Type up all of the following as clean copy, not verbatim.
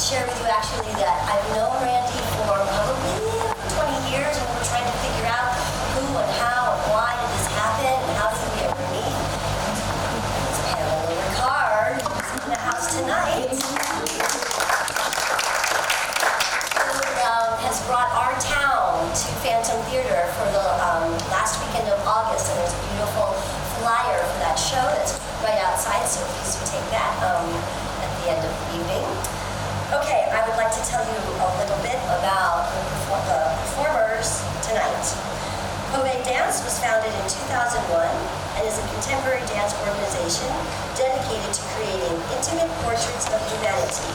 share with you actually that I've known Randee for probably 20 years, and we're trying to figure out who and how and why did this happen and how did we ever meet. It's Pamela Ricard, who's in the house tonight, who has brought our town to Phantom Theater for the last weekend of August, and there's a beautiful flyer for that show that's right outside, so please do take that at the end of the evening. Okay, I would like to tell you a little bit about the performers tonight. Paufve Dance was founded in 2001 and is a contemporary dance organization dedicated to creating intimate portraits of humanity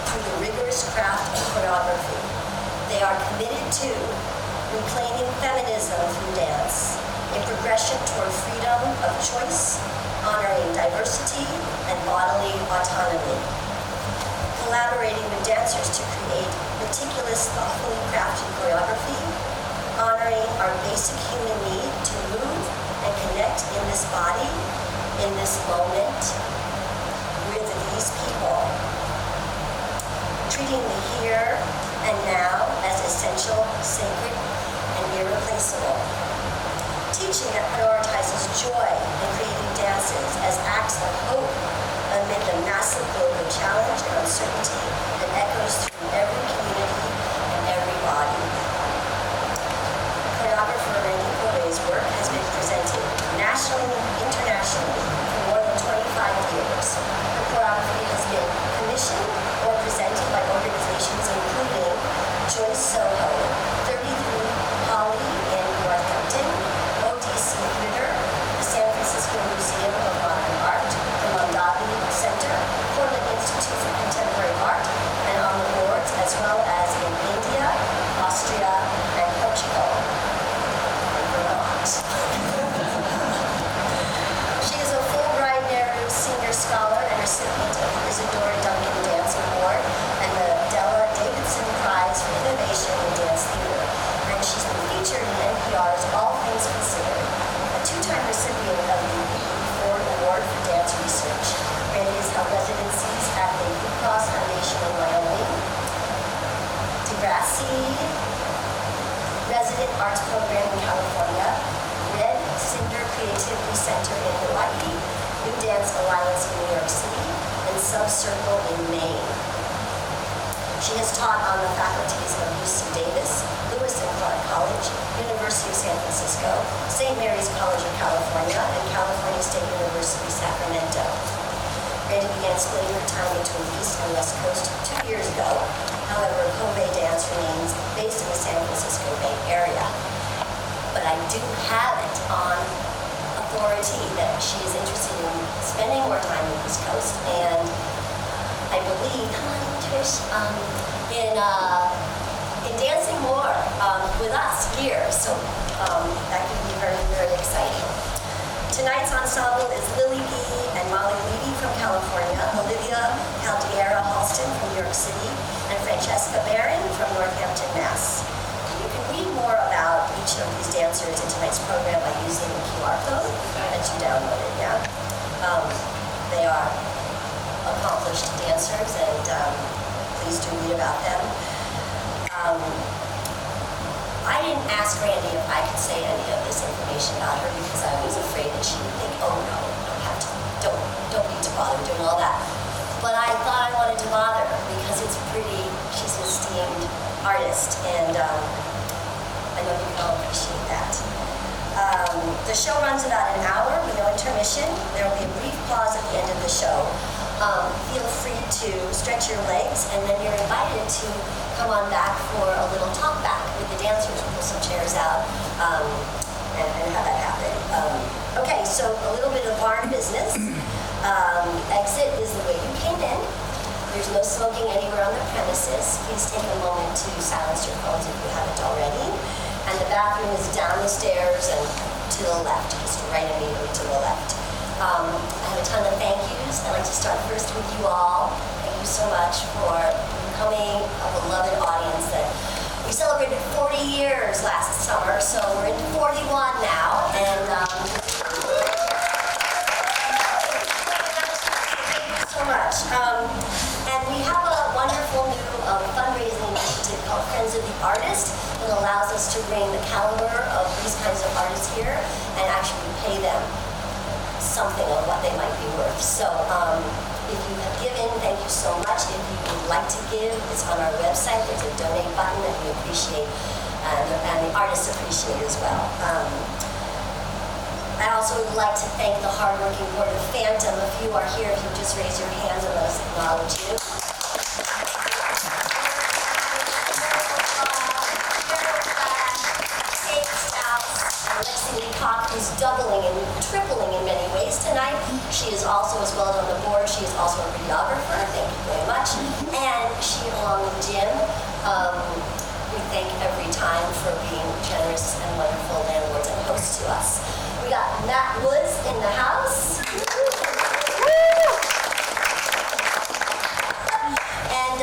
through the rigorous craft of choreography. They are committed to reclaiming feminism through dance, a progression toward freedom of choice, honoring diversity and bodily autonomy. Collaborating with dancers to create meticulous, thoughtfully crafted choreography, honoring our basic human need to move and connect in this body, in this moment, with these people. Treating the here and now as essential, sacred, and irreplaceable. Teaching that prioritizes joy and creating dances as acts of hope amid the massive global challenge and uncertainty that echoes through every community and every body. Choreographer Randee Paufve's work has been presented nationally and internationally for more than 25 years. Her choreography has been commissioned or presented by organizations including Joyce Soho, 33 Holly in Northampton, ODC Theater, the San Francisco Museum of Modern Art, the Mondavi Center, Portland Institute for Contemporary Art, and on the boards as well as in India, Austria, and Portugal, and Vermont. She is a Fulbright Senior Scholar and recipient of the Isadora Duncan Dance Award and the Della Davidson Prize for Innovation in Dance Theater, and she's been featured in NPR's All Things Considered, a two-time recipient of the Ford Award for Dance Research. Randee has held residencies at the Blue Cross Foundation in Wyoming, Degrassi Resident Arts Program in California, Red Cinder Creativity Center in Hawaii, New Dance Alliance in New York City, and Sub-Circle in Maine. She has taught on the faculties of UC Davis, Lewis and Clark College, University of San Francisco, St. Mary's College of California, and California State University, Sacramento. Randee began splitting her time between East and West Coast 2 years ago. However, Paufve Dance remains based in the San Francisco Bay Area. But I do have it on authority that she is interested in spending more time on the East Coast, and I believe, come on, Trish, in dancing more with us here. So that can be very, very exciting. Tonight's ensemble is Lily B. and Molly Levy from California, Olivia Caldera Halston from New York City, and Francesca Barron from Northampton, Mass. You can read more about each of these dancers in tonight's program by using the QR code that you downloaded, yeah? They are accomplished dancers, and please do read about them. I didn't ask Randee if I could say any of this information about her because I was afraid that she would think, oh no, don't need to bother doing all that. But I thought I wanted to bother because it's pretty, she's an esteemed artist, and I know you can all appreciate that. The show runs about an hour with no intermission. There will be a brief pause at the end of the show. Feel free to stretch your legs, and then you're invited to come on back for a little talk back with the dancers. We'll pull some chairs out and have that happen. Okay, so a little bit of barn business. Exit is the way you came in. There's no smoking anywhere on the premises. Please take a moment to silence your phones if you haven't already. And the bathroom is down the stairs and to the left, just right immediately to the left. I have a ton of thank yous. I'd like to start first with you all. Thank you so much for becoming a beloved audience that we celebrated 40 years last summer, so we're into 41 now, and thank you so much. And we have a wonderful new hands of the artist. It allows us to bring the caliber of these kinds of artists here and actually pay them something of what they might be worth. So if you have given, thank you so much. If you would like to give, it's on our website. There's a donate button that we appreciate, and the artists appreciate as well. I also would like to thank the hardworking board of Phantom. If you are here, if you just raise your hands and let us acknowledge you. Who's doubling and tripling in many ways tonight. She is also, as well as on the board, she is also a videographer. Thank you very much. And she, along with Jim, we thank every time for being generous and wonderful landlords and hosts to us. We got Matt Woods in the house. And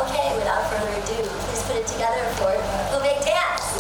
okay, without further ado, please put it together for Paufve Dance.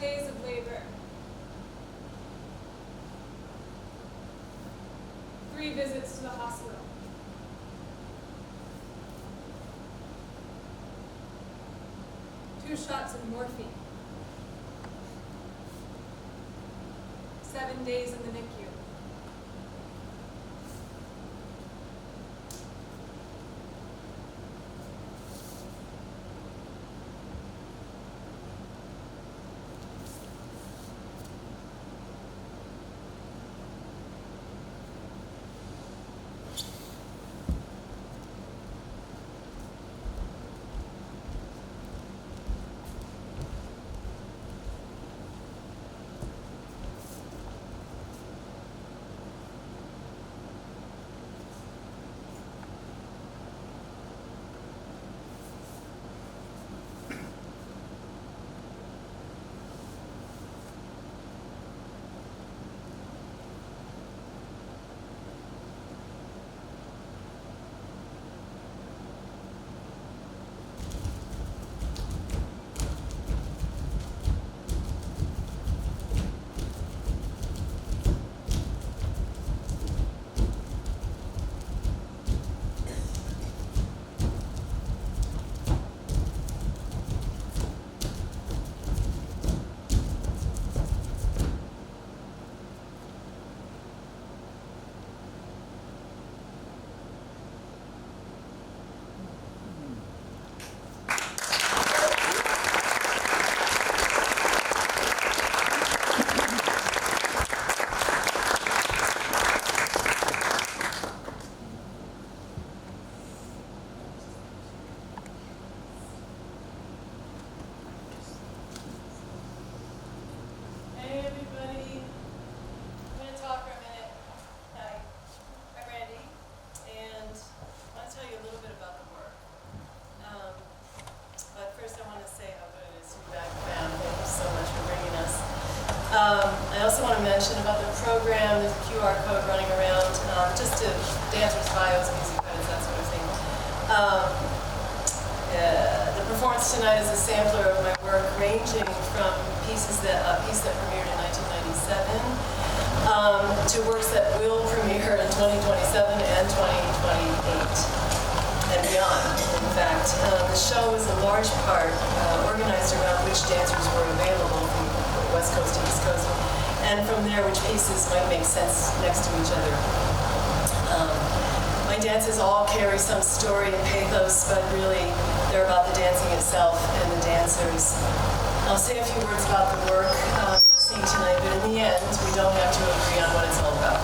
days of labor, 3 visits to the hospital, 2 shots of morphine, 7 days in the NICU. I also want to mention about the program, there's a QR code running around, just to dancers' bios, music credits, that sort of thing. The performance tonight is a sampler of my work, ranging from a piece that premiered in 1997 to works that will premiere in 2027 and 2028 and beyond. In fact, the show is a large part organized around which dancers were available from West Coast to East Coast, and from there which pieces might make sense next to each other. My dances all carry some story and pathos, but really they're about the dancing itself and the dancers. I'll say a few words about the work seeing tonight, but in the end, we don't have to agree on what it's all about.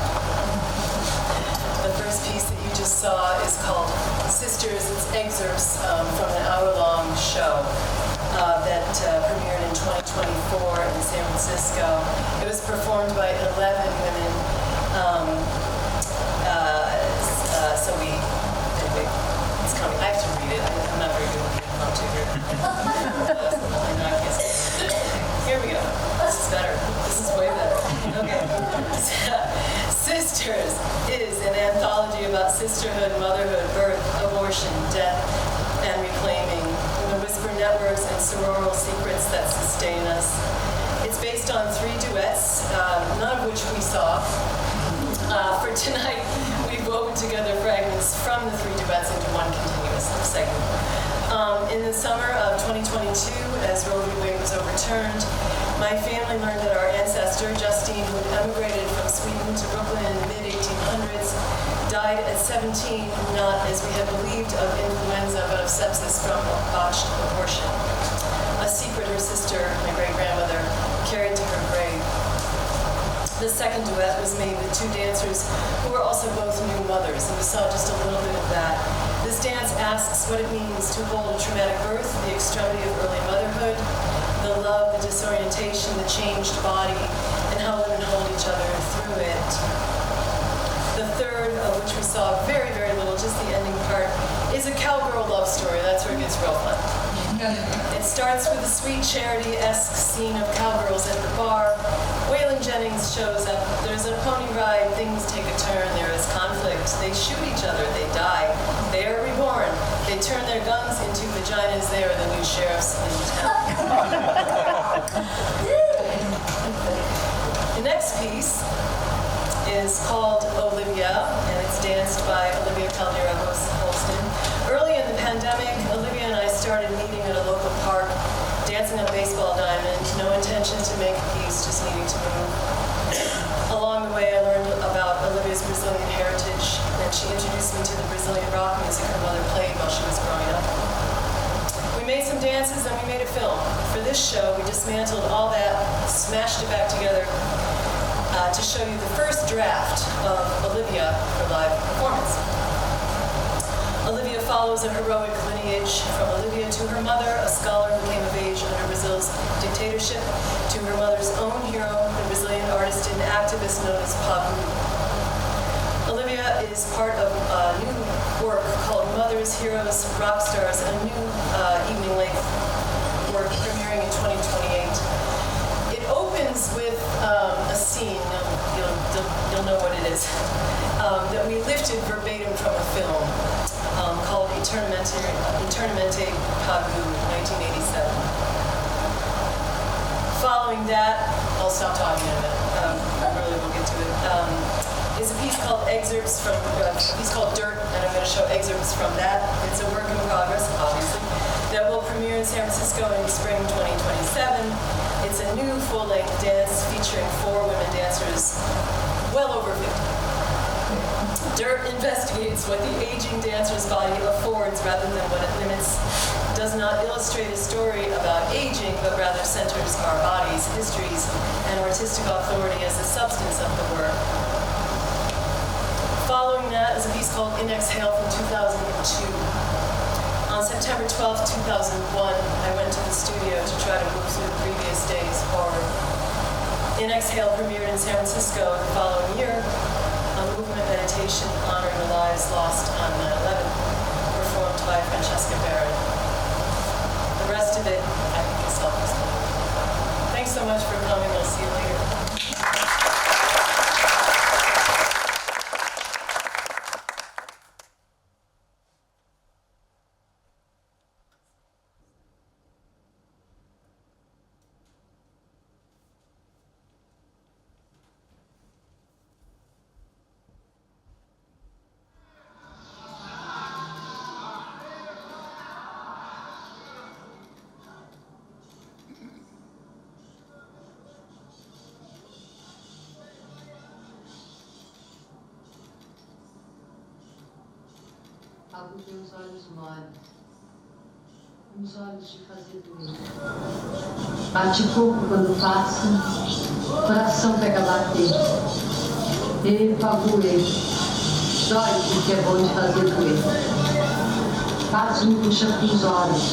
The first piece that you just saw is called Sisters. It's excerpts from an hour-long show that premiered in 2024 in San Francisco. It was performed by 11 women. Anyway, it's coming. I have to read it. I'm not very good with the impromptu here. Here we go. This is better. This is way better. Okay. Sisters is an anthology about sisterhood, motherhood, birth, abortion, death, and reclaiming, the whisper networks and sororal secrets that sustain us. It's based on 3 duets, none of which we saw. For tonight, we've woven together fragments from the 3 duets into one continuous segment. In the summer of 2022, as Roe v. Wade was overturned, my family learned that our ancestor, Justine, who had emigrated from Sweden to Brooklyn in the mid-1800s, died at 17, not, as we had believed, of influenza, but of sepsis from a botched abortion. A secret her sister, my great-grandmother, carried to her grave. The second duet was made with 2 dancers who were also both new mothers, and we saw just a little bit of that. This dance asks what it means to hold a traumatic birth, the extremity of early motherhood, the love, the disorientation, the changed body, and how women hold each other through it. The third, of which we saw very, very little, just the ending part, is a cowgirl love story. That's where it gets real fun. It starts with a sweet charity-esque scene of cowgirls at the bar. Waylon Jennings shows up. There's a pony ride. Things take a turn. There is conflict. They shoot each other. They die. They are reborn. They turn their guns into vaginas. They are the new sheriffs in town. missing a baseball diamond, no intention to make a piece, just needing to move. Along the way, I learned about Olivia's Brazilian heritage, and she introduced me to the Brazilian rock music her mother played while she was growing up. We made some dances and we made a film. For this show, we dismantled all that, smashed it back together to show you the first draft of Olivia for live performance. Olivia follows a heroic lineage from Olivia to her mother, a scholar who came of age under Brazil's dictatorship, to her mother's own hero, the Brazilian artist and activist known as Paufve. Olivia is part of a new work called Mothers, Heroes, Rock Stars, a new evening-length work premiering in 2028. It opens with a scene, you'll know what it is, that we lifted verbatim from a film called Eternamente Pagu, 1987. Following that, I'll stop talking in a minute, really we'll get to it, is a piece called Excerpts from, a piece called Dirt, and I'm going to show excerpts from that. It's a work in progress, obviously, that will premiere in San Francisco in spring 2027. It's a new full-length dance featuring 4 women dancers, well over 50. Dirt investigates what the aging dancer's body affords rather than what it limits. Does not illustrate a story about aging, but rather centers our bodies, histories, and artistic authority as the substance of the work. Following that is a piece called In Exhale from 2002. On September 12, 2001, I went to the studio to try to move through the previous day's horror. In Exhale premiered in San Francisco the following year, a movement meditation honoring the lives lost on 9/11, performed by Francesca Barrett. The rest of it, I think, is self-explanatory. Thanks so much for coming. We'll see you later. Abro teus olhos moles, uns olhos de fazer doer. Bate pouco quando passa, coração pega a bater. Pagure, dói porque é bom de fazer doer. Faz puxa com os olhos,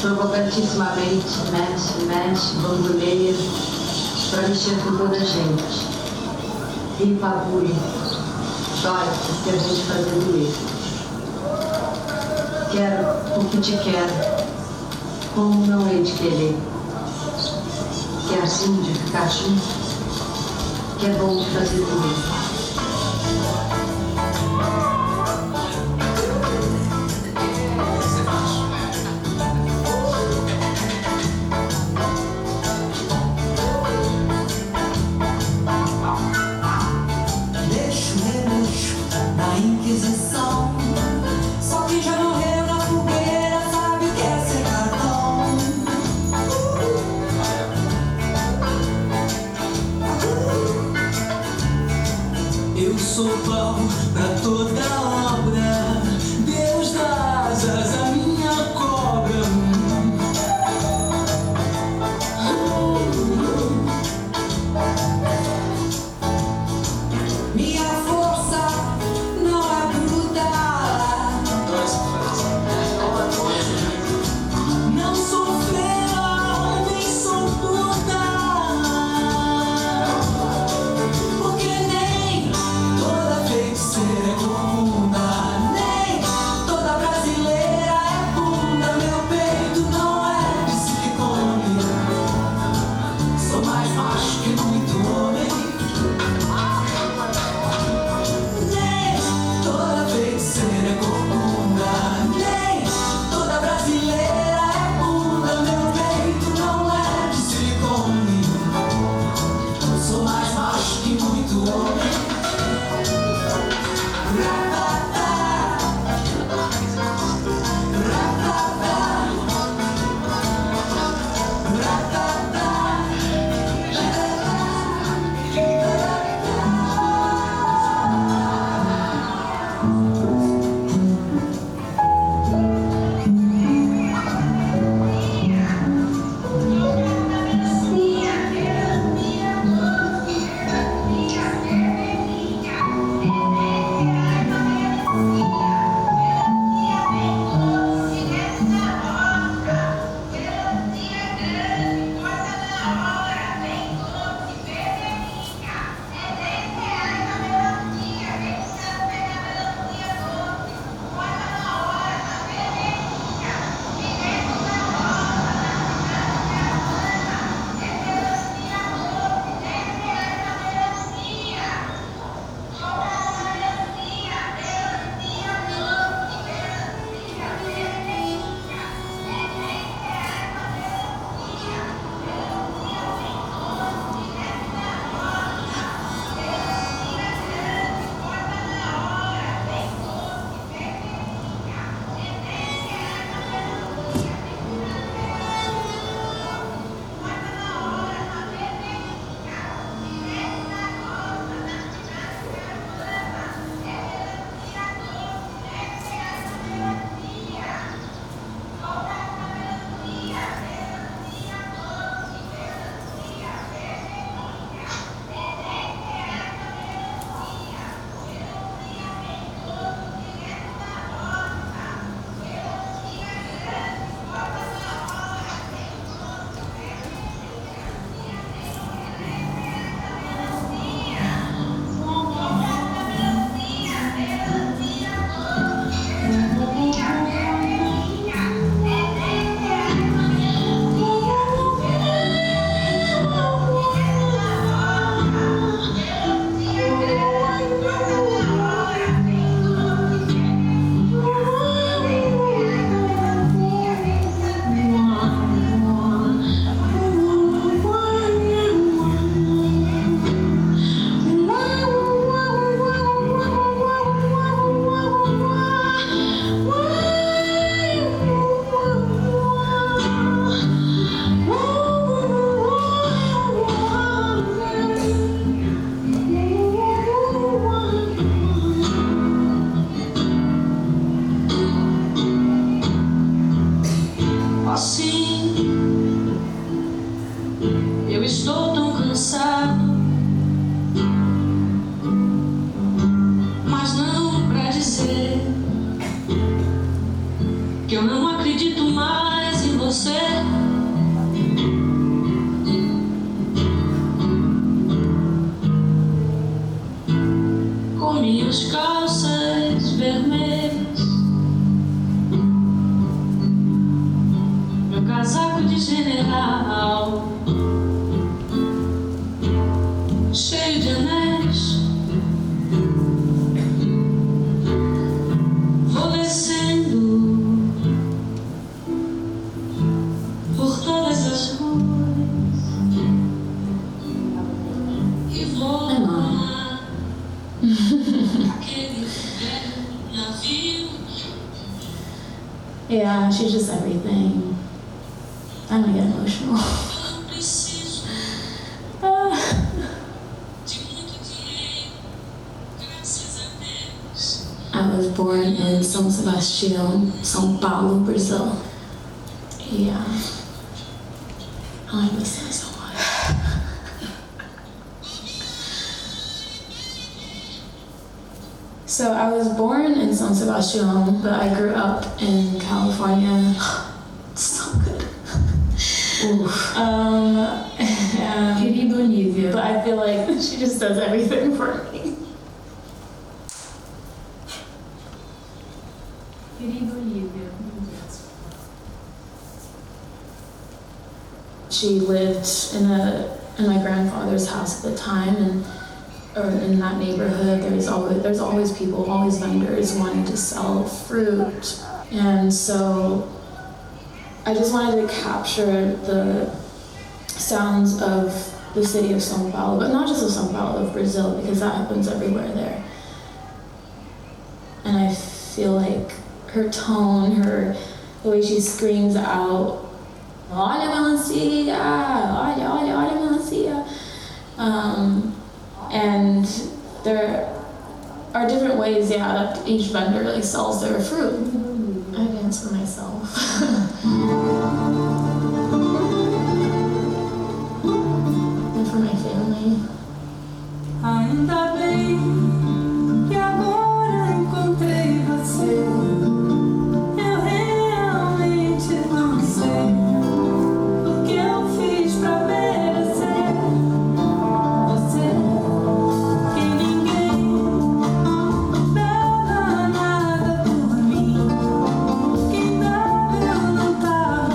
provocantissimamente mexe, bamboleia, pra mexer com toda a gente. Pagure, dói porque é bom de fazer doer. Quero o que te quero, como não hei de querer. Que é assim de ficar junto, que é bom de fazer doer. Sou pão pra toda obra, Deus dá asas à minha cobra. Minha força não é bruta, não sou feia, nem sou puta, porque nem toda feiticeira casaco de general, cheio de anéis. Vou descendo por todas as ruas e vou lá aquele velho navio. Yeah, she's just everything. I'm gonna get emotional. Eu preciso Ah. de muito dinheiro, graças a Deus. I was born in São Sebastião, São Paulo, Brazil. Yeah. I miss her so much. So I was born in São Sebastião, but I grew up in California. So good. Oof. Querido Olivia. But I feel like she just does everything for me. Querido Olivia. She lived in my grandfather's house at the time, or in that neighborhood. There's always people, always vendors wanting to sell fruit, and so I just wanted to capture the sounds of the city of São Paulo, but not just of São Paulo, of Brazil, because that happens everywhere there. And I feel like her tone, the way she screams out, "Olha melancia, olha, olha, olha melancia," and there are different ways, that each vendor really sells their fruit. I dance for myself. And for my family. Ainda bem que agora encontrei você. Eu realmente não sei o que eu fiz pra merecer você. Que ninguém dava nada por mim. Quem dava eu não tava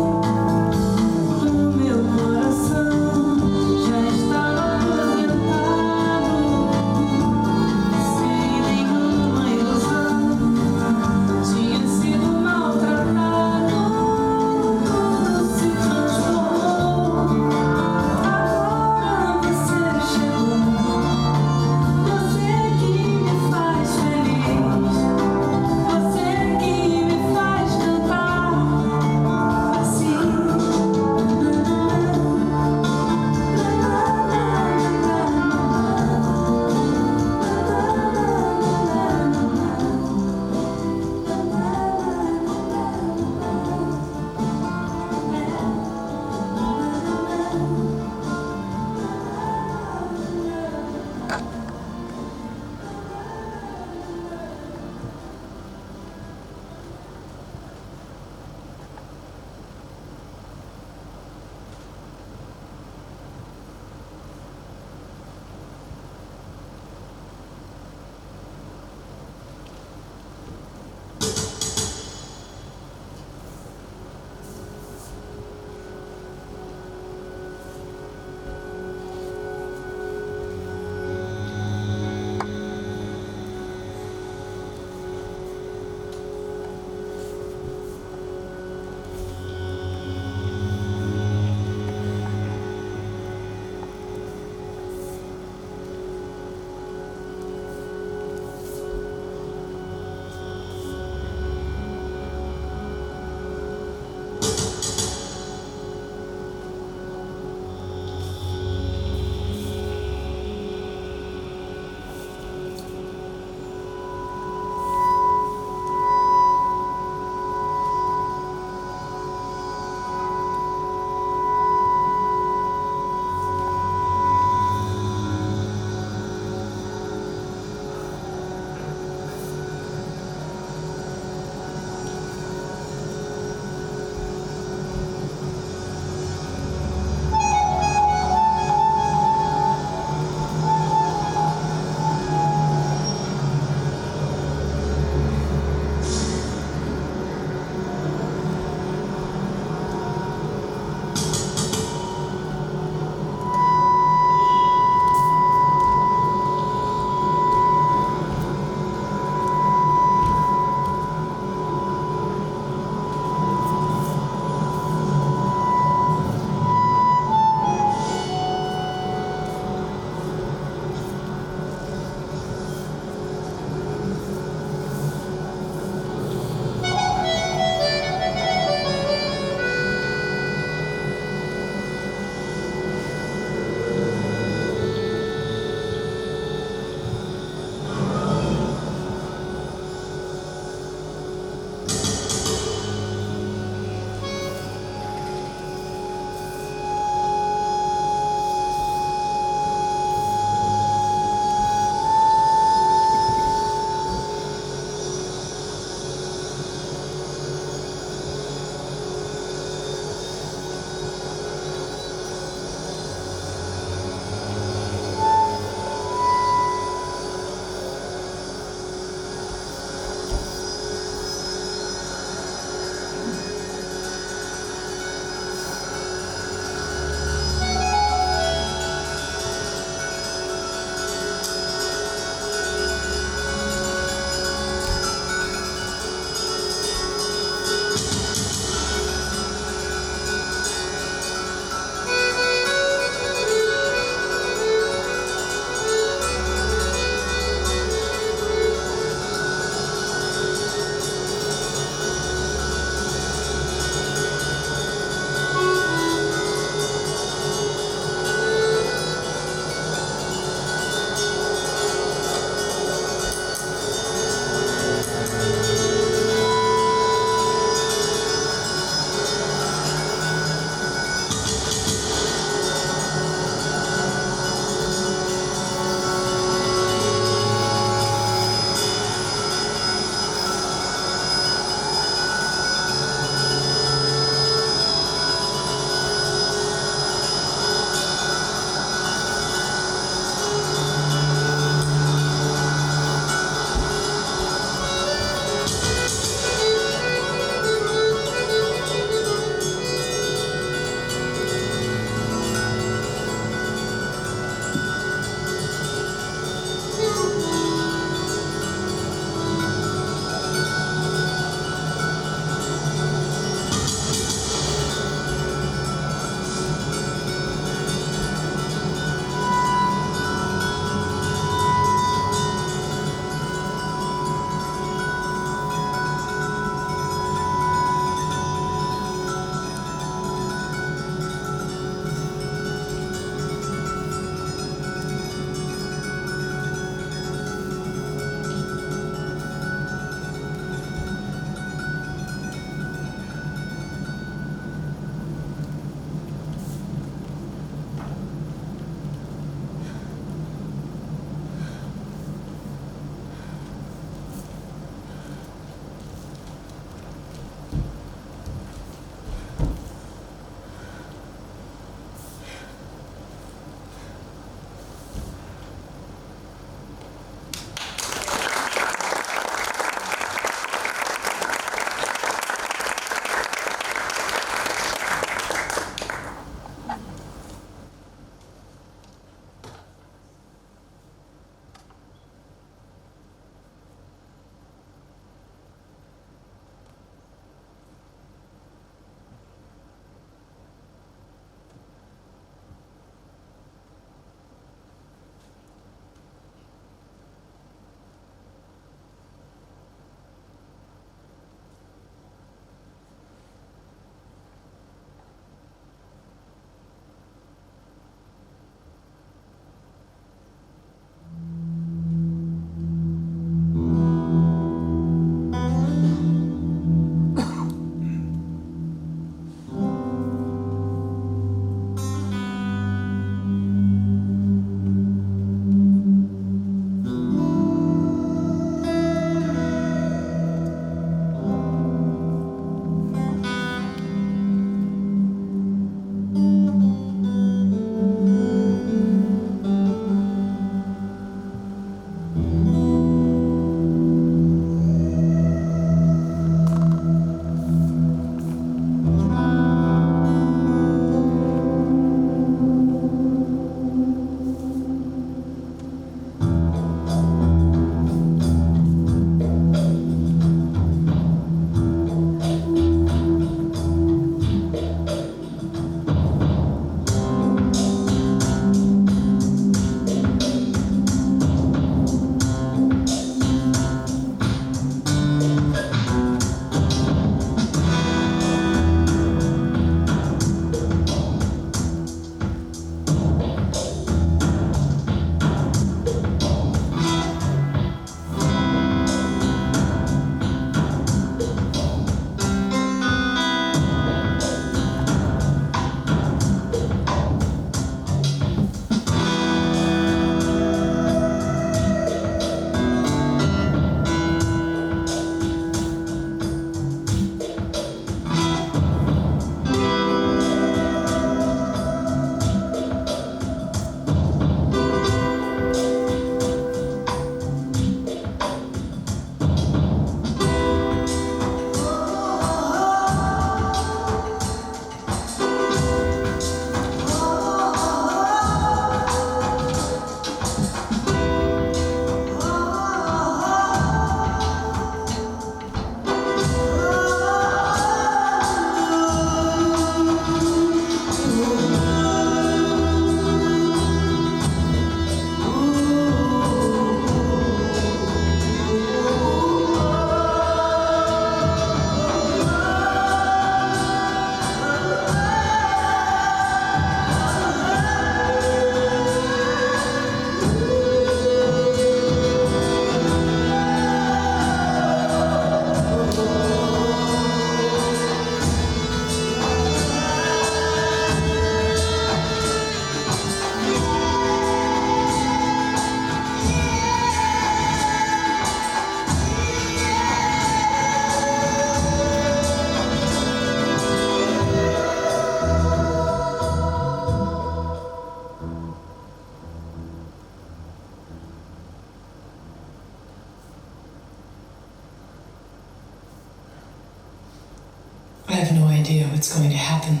what's going to happen.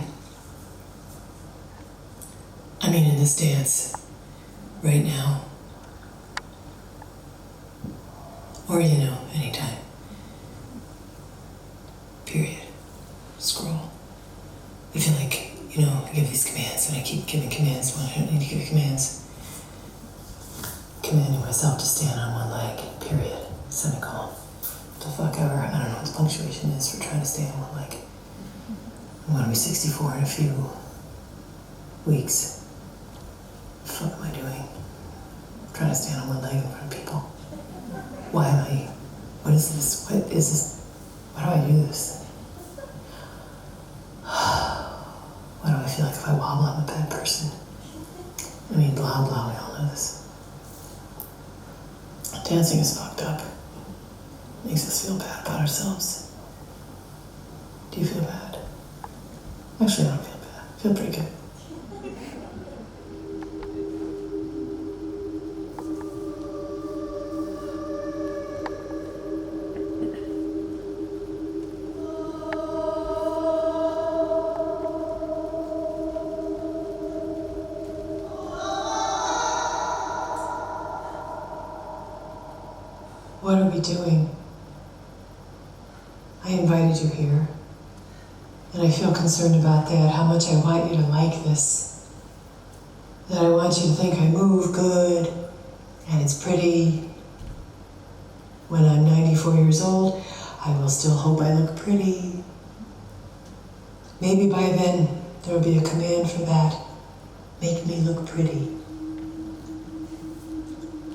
I mean, in this dance, right now. Or, anytime. Period. Scroll. I feel like, I give these commands and I keep giving commands when I don't need to give commands. Commanding myself to stand on one leg, period. Semicolon. What the fuck ever. I don't know what the punctuation is for trying to stay on one leg. I'm going to be 64 in a few weeks. What the fuck am I doing? I'm trying to stand on one leg in front of people. Why am I? What is this? What is this? Why do I do this? Why do I feel like if I wobble, I'm a bad person? I mean, blah, blah, we all know this. Dancing is fucked up. Makes us feel bad about ourselves. Do you feel bad? Actually, I don't feel bad. I feel pretty good. What are we doing? I invited you here, and I feel concerned about that, how much I want you to like this. That I want you to think I move good, and it's pretty. When I'm 94 years old, I will still hope I look pretty. Maybe by then, there will be a command for that. Make me look pretty.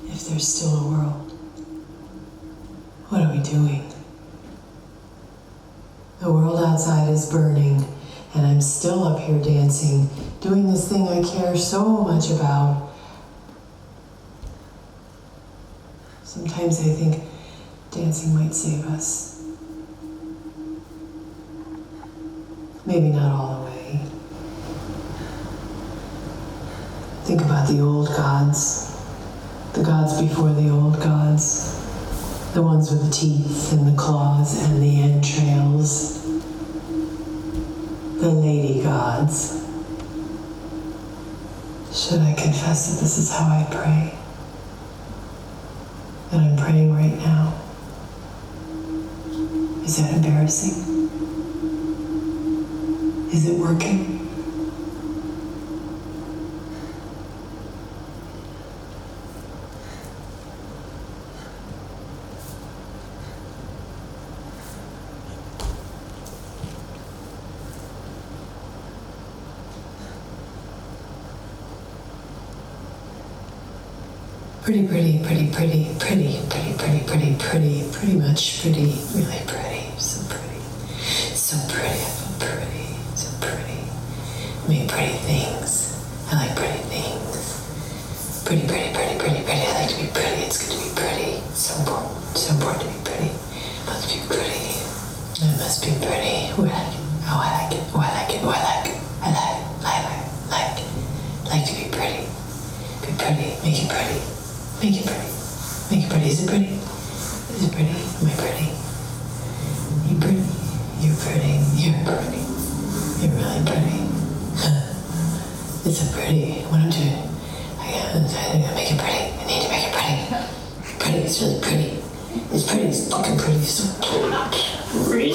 If there's still a world. What are we doing? The world outside is burning, and I'm still up here dancing, doing this thing I care so much about. Sometimes I think dancing might save us. Maybe not all the way. Think about the old gods, the gods before the old gods. The ones with the teeth and the claws and the entrails. The lady gods. Should I confess that this is how I pray? That I'm praying right now? Is that embarrassing? Is it working? Pretty much pretty, really pretty, so pretty, so pretty, so pretty. I mean, pretty things. I like pretty things. Pretty. I like to be pretty. It's good to be pretty. It's so important to be pretty. Must be pretty. It must be pretty. Oh, I like it. Like to be pretty. Be pretty. Make it pretty. Make it pretty. Is it pretty? Is it pretty? Am I pretty? You pretty? You're pretty. You're pretty. You're really pretty. It's so pretty. What I'm doing, I gotta make it pretty. I need to make it pretty. Pretty. It's really pretty. It's pretty. It's fucking pretty. It's so pretty. Pretty.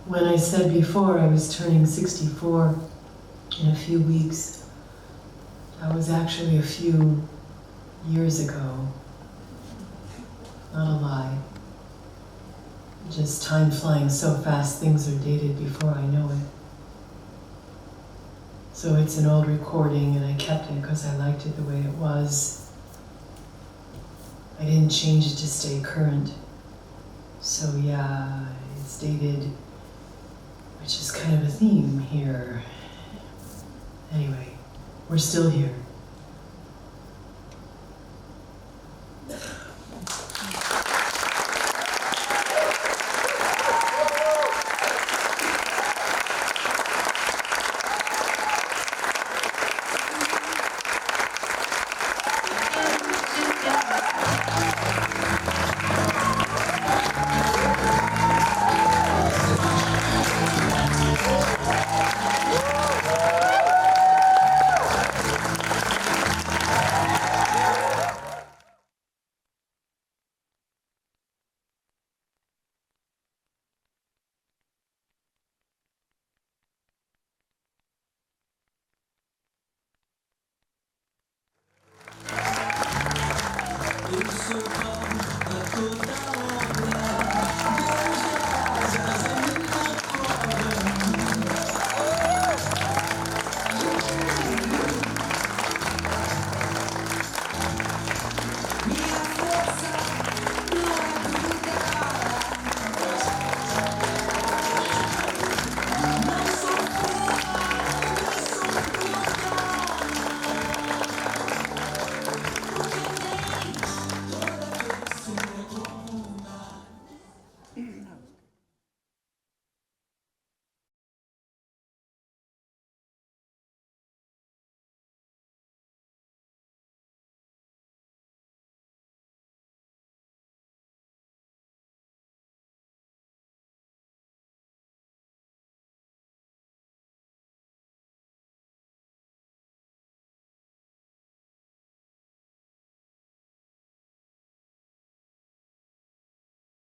When I said before I was turning 64 in a few weeks, that was actually a few years ago. Not a lie. Just time flying so fast, things are dated before I know it. So it's an old recording and I kept it because I liked it the way it was. I didn't change it to stay current. So yeah, it's dated, which is kind of a theme here. Anyway, we're still here.